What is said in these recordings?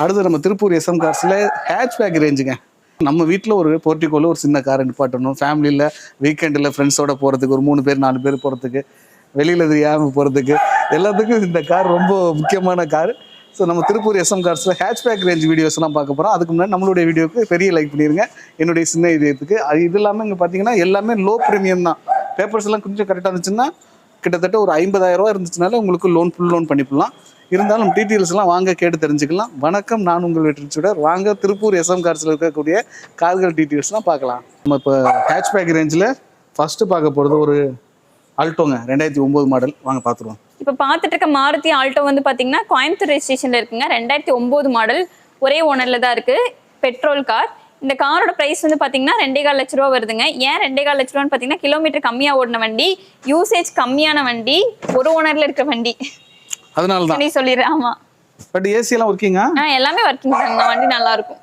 அடுத்து நம்ம Tiruppur SM கார்ஸில் hatchback ரேஞ்சுங்க. நம்ம வீட்டில் ஒரு போர்ட்டிகோவில் ஒரு சின்ன கார் நிப்பாட்டணும், ஃபேமிலியில் வீக்கெண்டில் ஃப்ரெண்ட்ஸோட போகிறதுக்கு, ஒரு 3 பேர் 4 பேர் போகிறதுக்கு, வெளியில் தெரியாமல் போகிறதுக்கு, எல்லாத்துக்கும் இந்த கார் ரொம்ப முக்கியமான கார். ஸோ நம்ம திருப்பூர் எஸ்எம் கார்ஸில் ஹேட்ச்பேக் ரேஞ்ச் வீடியோஸ்லாம் பார்க்க போகிறோம். அதுக்கு முன்னாடி நம்மளுடைய வீடியோக்கு பெரிய லைக் பண்ணிடுங்க, என்னுடைய சின்ன இதயத்துக்கு. இது இல்லாமல் இங்கே பார்த்தீங்கன்னா எல்லாமே லோ ப்ரீமியம் தான். பேப்பர்ஸ் எல்லாம் கொஞ்சம் கரெக்டாக இருந்துச்சுன்னா கிட்டத்தட்ட ஒரு 50,000 ரூபா இருந்துச்சுனால உங்களுக்கு ஃபுல் லோன் பண்ணிக்கலாம். இருந்தாலும் டீட்டெயில்ஸ்லாம் வாங்க கேட்டு தெரிஞ்சுக்கலாம். வணக்கம், நான் உங்கள் வெற்றிச்சுடர். வாங்க திருப்பூர் எஸ்எம் கார்ஸில் இருக்கக்கூடிய கார்கள் டீட்டெயில்ஸ்லாம் பார்க்கலாம். நம்ம இப்போ ஹேட்ச்பேக் ரேஞ்சில் ஃபஸ்ட்டு பார்க்க போகிறது ஒரு ஆல்டோங்க, 2009 மாடல். வாங்க பார்த்துருவோம். இப்போ பார்த்துட்டு இருக்க மாருதி ஆல்டோ வந்து பார்த்தீங்கன்னா கோயம்புத்தூர் ரெஜிஸ்ட்ரேஷனில் இருக்குங்க. 2009 மாடல், ஒரே ஓனரில் தான் இருக்குது, பெட்ரோல் கார். இந்த காரோட ப்ரைஸ் வந்து பார்த்தீங்கன்னா 2.25 லட்ச ரூபா வருதுங்க. ஏன் 2.25 லட்ச ரூபான்னு பார்த்தீங்கன்னா கிலோமீட்டர் கம்மியாக ஓடின வண்டி, யூசேஜ் கம்மியான வண்டி, ஒரு ஓனரில் இருக்க வண்டி, அதனால தான் சொல்லிடுறேன். ஆமாம், பட் ஏசி எல்லாம் ஒர்க்கிங்கா? எல்லாமே ஒர்க்கிங் தாங்கண்ணா. வண்டி நல்லா இருக்கும்.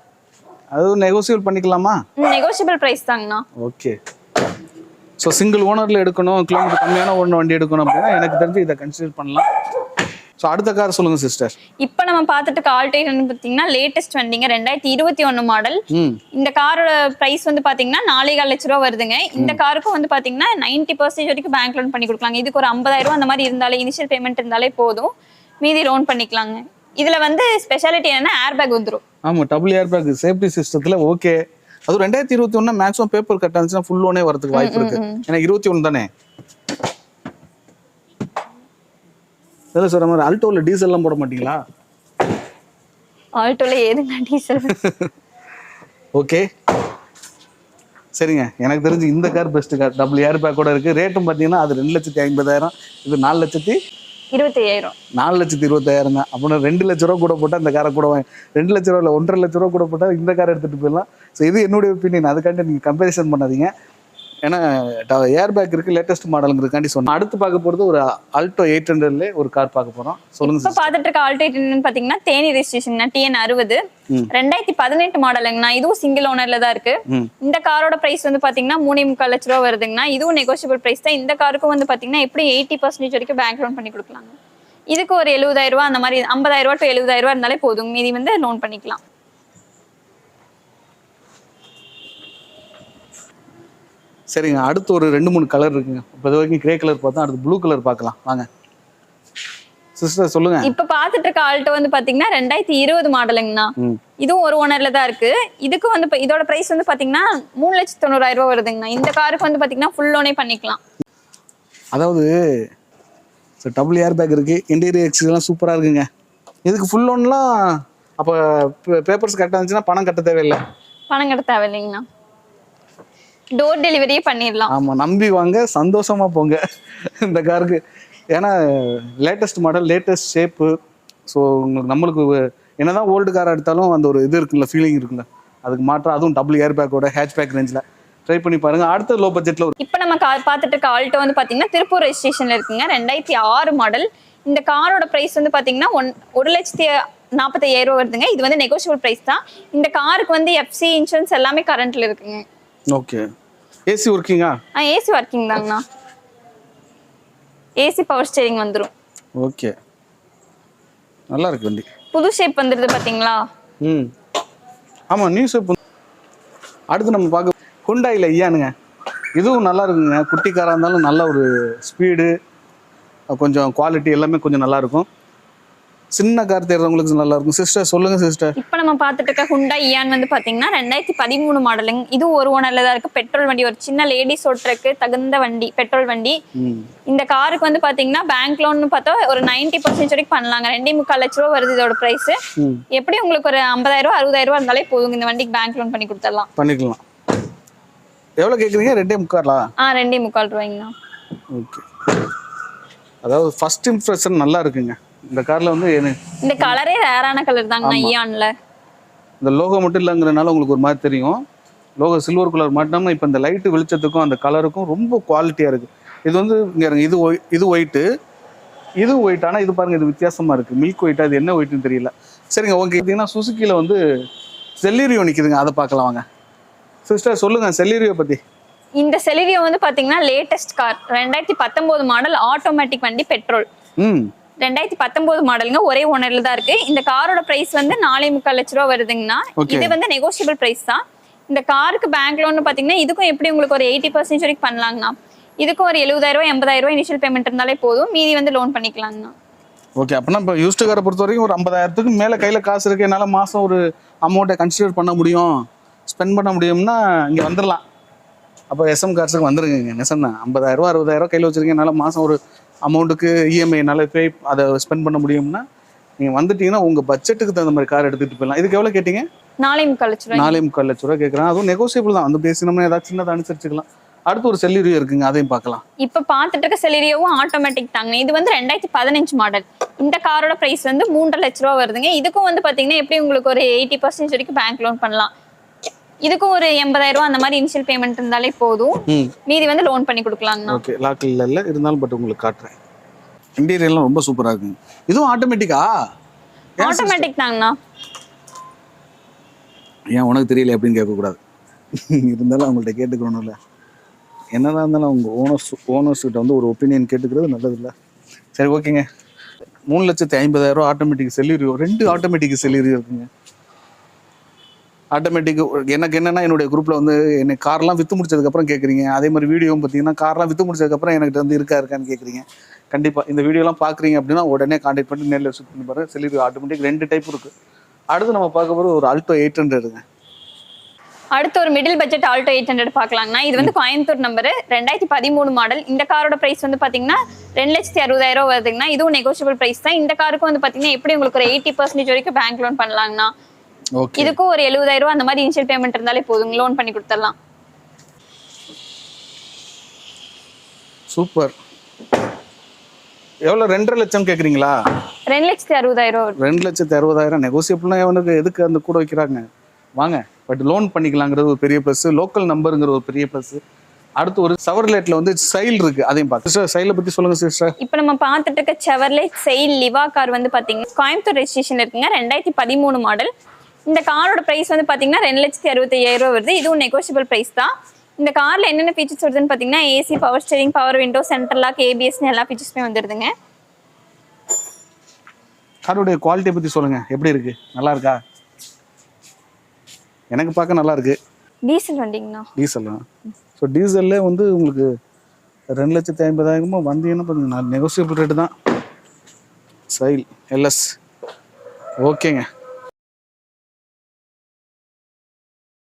அது நெகோசியபிள் பண்ணிக்கலாமா? நெகோசியபிள் ப்ரைஸ் தாங்கண்ணா. ஓகே. ஸோ சிங்கிள் ஓனரில் எடுக்கணும், கிலோமீட்டர் கம்மியான ஓடின வண்டி எடுக்கணும் அப்படின்னா எனக்கு தெரிஞ்சு இதை கன்சிடர் பண்ணலாம். ஸோ அடுத்த கார் சொல்லுங்க சிஸ்டர். இப்போ நம்ம பார்த்துட்டு ஆல்டோ பார்த்தீங்கன்னா லேட்டஸ்ட் வண்டிங்க, 2021 மாடல். இந்த காரோட ப்ரைஸ் வந்து பார்த்தீங்கன்னா 4.25 லட்ச ரூபா வருதுங்க. இந்த காருக்கும் வந்து பார்த்தீங்கன்னா 90% வரைக்கும் பேங்க் லோன் பண்ணி கொடுக்கலாங்க. இதுக்கு ஒரு 50,000 ரூபா அந்த மாதிரி இருந்தாலே, இனிஷியல் பேமெண்ட் இருந்தாலே போதும், மீதி லோன் பண்ணிக்கலாங்க. இதுல வந்து ஸ்பெஷாலிட்டி என்னன்னா ஏர் பேக் வந்துடும். ஆமா, டபுள் ஏர் பேக் சேஃப்டி சிஸ்டத்துல. ஓகே, அது 2021 மேக்ஸிமம் பேப்பர் கட் ஆச்சுன்னா ஃபுல் லோனே வரதுக்கு வாய்ப்பு இருக்கு. ஏன்னா 21 தானே. இல்ல சார், நம்ம ஆல்டோல டீசல் எல்லாம் போட மாட்டீங்களா? ஆல்டோல ஏதுங்க டீசல்? ஓகே சரிங்க, எனக்கு தெரிஞ்சு இந்த car best car. Double air back கூட இருக்கு. ரேட்டும் பாத்தீங்கன்னா அது 2,50,000, இது 4,25,000. 4,25,000 தான். அப்படின்னா 2 லட்ச ரூபா கூட போட்டால் இந்த காரை கூட 2 லட்ச ரூபா இல்லை 1.5 லட்ச ரூபா கூட போட்டால் இந்த காரை எடுத்துகிட்டு போயிடலாம். ஸோ இது என்னுடைய ஒப்பீனியன், அதுக்காண்டி நீங்கள் கம்பேரிசன் பண்ணாதீங்க. ஏன்னா ஏர் பேக் இருக்குது, லேட்டஸ்ட் மாடலுங்கிறதுக்காண்டி சொன்னேன். அடுத்து பார்க்க போகிறது ஒரு ஆல்டோ 800ல ஒரு கார் பார்க்க போகிறோம். சொல்லுங்க. இப்போ பார்த்துட்டு இருக்க ஆல்டோ 800 பார்த்தீங்கன்னா தேனி ரெஜிஸ்ட்ரேஷன், TN60, 2018 மாடலுங்கண்ணா. இதுவும் சிங்கிள் ஓனர்ல தான் இருக்கு. இந்த காரோட பிரைஸ் வந்து பாத்தீங்கன்னா 3.25 லட்ச ரூபா வருதுங்கண்ணா. இதுவும் நெகோசியபிள் பிரைஸ் தான். இந்த காருக்கும் வந்து பாத்தீங்கன்னா எப்படி 80% வரைக்கும் பேங்க் லோன் பண்ணி கொடுக்கலாங்க. இதுக்கு ஒரு 70,000 ரூபா அந்த மாதிரி, 50,000 ரூபா டு 70,000 ரூபா இருந்தாலே போதும், மீதி வந்து லோன் பண்ணிக்கலாம். சரிங்க, அடுத்து ஒரு 2-3 கலர் இருக்குங்க. இப்போ இது வரைக்கும் கிரே கலர் பார்த்தா, அடுத்து ப்ளூ கலர் பார்க்கலாம். வாங்க சிஸ்டர் சொல்லுங்க. இப்ப பாத்துட்டு இருக்க ஆல்டோ வந்து பாத்தீங்கன்னா 2020 மாடலுங்கண்ணா. இதுவும் ஒரு ஓனர்ல தான் இருக்கு. இதுக்கு வந்து இதோட பிரைஸ் வந்து பாத்தீங்கன்னா 3,90,000 ரூபா வருதுங்கண்ணா. இந்த காருக்கு வந்து பாத்தீங்கன்னா ஃபுல் லோனே பண்ணிக்கலாம். அதாவது டபுள் ஏர் பேக் இருக்கு, இன்டீரியர் எக்ஸ்லாம் சூப்பரா இருக்குங்க. இதுக்கு ஃபுல் லோன்லாம் அப்போ பேப்பர்ஸ் கரெக்டாக இருந்துச்சுன்னா பணம் கட்ட தேவையில்லை. பணம் கட்ட தேவையில்லைங்கண்ணா, டோர் டெலிவரியே பண்ணிடலாம். ஆமாம், நம்பி வாங்க, சந்தோஷமா போங்க இந்த காருக்கு. ஏன்னா latest model, latest shape. So நம்மளுக்கு என்னதான் ஓல்டு கார் எடுத்தாலும் அந்த ஒரு இது இருக்குல்ல, ஃபீலிங் இருக்குல்ல, அதுக்கு மாற்றம் அதுவும் டபுள் ஏர் பேக்கோட ஹேட்ச்பேக் ரேஞ்சில் ட்ரை பண்ணி பாருங்க. அடுத்த லோ பட்ஜெட்ல இப்போ நம்ம கார் பார்த்துட்டு இருக்க ஆல்டோ வந்து பார்த்தீங்கன்னா திருப்பூர் ரெஜிஸ்ட்ரேஷன்ல இருக்குங்க, 2006 மாடல். இந்த காரோட பிரைஸ் வந்து பார்த்தீங்கன்னா 1,45,000 ரூபா வருதுங்க. இது வந்து நெகோசியபிள் பிரைஸ் தான். இந்த காருக்கு வந்து FC இன்சூரன்ஸ் எல்லாமே கரண்ட்ல இருக்குங்க. ஓகே. ஏசி ஒர்க்கிங்கா? ஏசி ஒர்க்கிங் தாங்கண்ணா. ஏசி பவர் ஸ்டீரிங் வந்துடும். ஓகே, நல்லா இருக்கு வண்டி. புது ஷேப் வந்துருது பாத்தீங்களா? ஆமா, நியூ ஷேப். அடுத்து நம்ம பார்க்க ஹுண்டாயில ஐயானுங்க. இதுவும் நல்லா இருக்குங்க. குட்டி காராக இருந்தாலும் நல்ல ஒரு ஸ்பீடு, கொஞ்சம் குவாலிட்டி எல்லாமே கொஞ்சம் நல்லா இருக்கும். சின்ன கார் தேடுறவங்களுக்கு நல்லா இருக்கும். சிஸ்டர் சொல்லுங்க சிஸ்டர். இப்போ நம்ம பார்த்துட்டு இருக்க ஹுண்டாய் இயான் வந்து பாத்தீங்கன்னா 2013 மாடலுங்க. இது ஒரு ஓனர்ல தான் இருக்கு, பெட்ரோல் வண்டி. ஒரு சின்ன லேடிஸ் ஓட்டுறதுக்கு தகுந்த வண்டி, பெட்ரோல் வண்டி. இந்த காருக்கு வந்து பாத்தீங்கன்னா பேங்க் லோன் பார்த்தா ஒரு 90% வரைக்கும் பண்ணலாங்க. 2.25 லட்ச ரூபா வருது இதோட பிரைஸ். எப்படி உங்களுக்கு ஒரு 50,000 ரூபா 60,000 ரூபா இருந்தாலே போதுங்க, இந்த வண்டிக்கு பேங்க் லோன் பண்ணி கொடுத்துடலாம். பண்ணிக்கலாம். எவ்வளவு கேக்குறீங்க? 2.25. 2.25 ரூபாய்ங்கண்ணா. ஓகே. அதாவது ஃபர்ஸ்ட் இம்ப்ரெஷன் நல்லா இருக்குங்க இந்த கார்ல. வந்து இந்த கலரே ரேரான கலர் தாங்கண்ணா இயான்ல. இந்த லோகோ மட்டும் இல்லைங்கிறனால உங்களுக்கு ஒரு மாதிரி தெரியும். லோகோ சில்வர் கலர் மாட்டினோம்னா இப்போ இந்த லைட்டு வெளிச்சத்துக்கும் அந்த கலருக்கும் ரொம்ப குவாலிட்டியா இருக்கு. இது வந்து இது ஒயிட்டு, இது ஒயிட். ஆனால் இது பாருங்க, இது வித்தியாசமா இருக்கு. மில்க் ஒயிட்டா, இது என்ன ஒயிட்னு தெரியல. சரிங்க, ஓகே. பார்த்தீங்கன்னா சுசுக்கியில் வந்து செல்லீரியோ நிற்குதுங்க, அதை பார்க்கலாம் வாங்க. சிஸ்டர் சொல்லுங்க செல்லீரியோ பத்தி. இந்த செலீரியோ வந்து பாத்தீங்கன்னா லேட்டஸ்ட் கார், 2019 மாடல், ஆட்டோமேட்டிக் வண்டி, பெட்ரோல். 2019 மாடலுங்க, ஒரே ஓனர்ல தான் இருக்கு. இந்த காரோட பிரைஸ் வந்து 4.25 லட்ச ரூபா வருதுங்கண்ணா. இது வந்து நெகோஷியபிள் பிரைஸ் தான். இந்த காருக்கு பேங்க் லோன் பாத்தீங்கன்னா இதுக்கும் எப்படி உங்களுக்கு ஒரு 80% வரைக்கும் பண்ணலாங்கண்ணா. இதுக்கும் ஒரு 70,000 80,000 இனிஷியல் பேமெண்ட் இருந்தாலே போதும், மீதி வந்து லோன் பண்ணிக்கலாங்கண்ணா. ஓகே, அப்படின்னா இப்போ யூஸ்டு காரை பொறுத்த வரைக்கும் ஒரு 50,000க்கு மேலே கையில் காசு இருக்கு, என்னால் மாதம் ஒரு அமௌண்ட்டை கன்சிடர் பண்ண முடியும், ஸ்பெண்ட் பண்ண முடியும்னா இங்கே வந்துடலாம். அப்போ எஸ்எம் கார்ஸுக்கு வந்துருங்க. நெசம் தான், 50,000 60,000 கையில் வச்சுருக்கேன், என்னால் மாதம் ஒரு அமௌண்ட்டுக்கு இஎம்ஐ என்னால் பே அதை ஸ்பெண்ட் பண்ண முடியும்னா நீங்கள் வந்துட்டீங்கன்னா உங்கள் பட்ஜெட்டுக்கு தகுந்த மாதிரி கார் எடுத்துகிட்டு போயிடலாம். இதுக்கு எவ்வளோ கேட்டீங்க? 4.25 லட்ச ரூபா. 4.25 லட்ச ரூபா கேட்குறான். அதுவும் நெகோசியபிள் தான், வந்து பேசினோம்னா ஏதாச்சும் சின்னதாக அனுசரிச்சுக்கலாம். அடுத்து ஒரு செல்லிரியோ இருக்குங்க, அதையும் பார்க்கலாம். இப்போ பார்த்துட்டு இருக்க செலிரியோவும் ஆட்டோமேட்டிக் தாங்க. இது வந்து 2015 மாடல். இந்த காரோட பிரைஸ் வந்து 3.5 லட்ச ரூபா வருதுங்க. இதுக்கும் வந்து பாத்தீங்கன்னா எப்படி உங்களுக்கு ஒரு 80% வரைக்கும் பேங்க் லோன் பண்ணலாம். இதுக்கும் ஒரு 80,000 அந்த மாதிரி இனிஷியல் பேமெண்ட் இருந்தாலே போதும், மீதி வந்து லோன் பண்ணி கொடுக்கலாங்கண்ணா. ஓகே, லாக்கில் இல்லை இருந்தாலும் பட் உங்களுக்கு காட்டுறேன். இன்டீரியர்லாம் ரொம்ப சூப்பராக இருக்குங்க. இதுவும் ஆட்டோமேட்டிக்கா? ஆட்டோமேட்டிக் தாங்கண்ணா. ஏன் உனக்கு தெரியல அப்படின்னு கேட்கக்கூடாது, இருந்தாலும் அவங்கள்ட்ட கேட்டுக்கணும்ல. என்னதான் இருந்தாலும் அவங்க ஓனர்ஸ்கிட்ட வந்து ஒரு ஒப்பீனியன் கேட்டுக்கிறது நல்லது இல்லை. சரி ஓகேங்க, 3,50,000 ஆட்டோமேட்டிக் செல்லிரியோ, 2 ஆட்டோமேட்டிக் செல்லிரியோ இருக்குங்க. ஆட்டோமேட்டிக் எனக்கு என்னன்னா, என்னுடைய குரூப்பில் வந்து என்ன கார்லாம் விற்று முடிச்சதுக்கப்புறம் கேட்குறீங்க, அதே மாதிரி வீடியோவும் பார்த்தீங்கன்னா கார்லாம் விற்று முடிச்சதுக்கப்புறம் எனக்கு வந்து இருக்கான்னு கேட்குறீங்க. கண்டிப்பாக இந்த வீடியோலாம் பார்க்குறீங்க அப்படின்னா உடனே கான்டாக்ட் பண்ணி நேரில் விசிட் பண்ணி பாருங்க. செல்லிரியோ ஆட்டோமேட்டிக் 2 டைப் இருக்குது. அடுத்து நம்ம பார்க்க போகிறது ஒரு ஆல்டோ 800ங்க. அடுத்து ஒரு மிடில் பட்ஜெட் ஆல்டோ 800 பார்க்கலாங்கண்ணா. இது வந்து கோயம்புத்தூர் நம்பர், 2013 மாடல். இந்த காரோட பிரைஸ் வந்து பாத்தீங்கன்னா 2,60,000 வருதுங்கண்ணா. இதுவும் நெகோஷியபிள் பிரைஸ் தான். இந்த காருக்கும் வந்து பாத்தீங்கன்னா எப்படி உங்களுக்கு ஒரு 80% வரைக்கும் பேங்க் லோன் பண்ணலாங்கண்ணா. இதுக்கும் ஒரு 70,000 அந்த மாதிரி இனிஷியல் பேமெண்ட் இருந்தாலே போதும், லோன் பண்ணி கொடுத்துடலாம். சூப்பர். எவ்வளோ? 2.5 லட்சம் கேட்குறீங்களா? 2,60,000. 2,60,000 நெகோசியபிள்னா எவனுக்கு எதுக்கு அந்த கூட வைக்கிறாங்க? வாங்க, பட் லோன் பண்ணிக்கலாங்கிறது ஒரு பெரிய ப்ளஸ், லோக்கல் நம்பருங்கிற ஒரு பெரிய ப்ளஸ். அடுத்து ஒரு செவர்லேட்ல வந்து சைல் இருக்கு, அதையும் பார்த்து. சிஸ்டர் சைலை பற்றி சொல்லுங்க சிஸ்டர். இப்போ நம்ம பார்த்துட்டு இருக்க செவர்லேட் சைல் லிவா கார் வந்து பார்த்தீங்கன்னா கோயம்புத்தூர் ரெஜிஸ்ட்ரேஷன் இருக்குங்க, 2013 மாடல். இந்த காரோட ப்ரைஸ் வந்து பார்த்தீங்கன்னா 2,65,000 வருது. இதுவும் நெகோஷியபிள் ப்ரைஸ் தான். இந்த காரில் என்னென்ன ஃபீச்சர்ஸ் வருதுன்னு பார்த்தீங்கன்னா AC, power steering, power window, central lock, ஏபிஎஸ்னு எல்லா ஃபீச்சர்ஸுமே வந்துடுதுங்க. காரோடைய குவாலிட்டியை பற்றி சொல்லுங்க, எப்படி இருக்கு? நல்லா இருக்கா? எனக்கு பார்க்க நல்லா இருக்கு. டீசல் வண்டிங்கண்ணா. டீசல் தான். ஸோ டீசல்லே வந்து உங்களுக்கு 2,50,000 வந்தீங்கன்னா பார்த்தீங்கன்னா நெகோசியபிள் ரேட்டு தான். சைல் எல்எஸ் ஓகேங்க.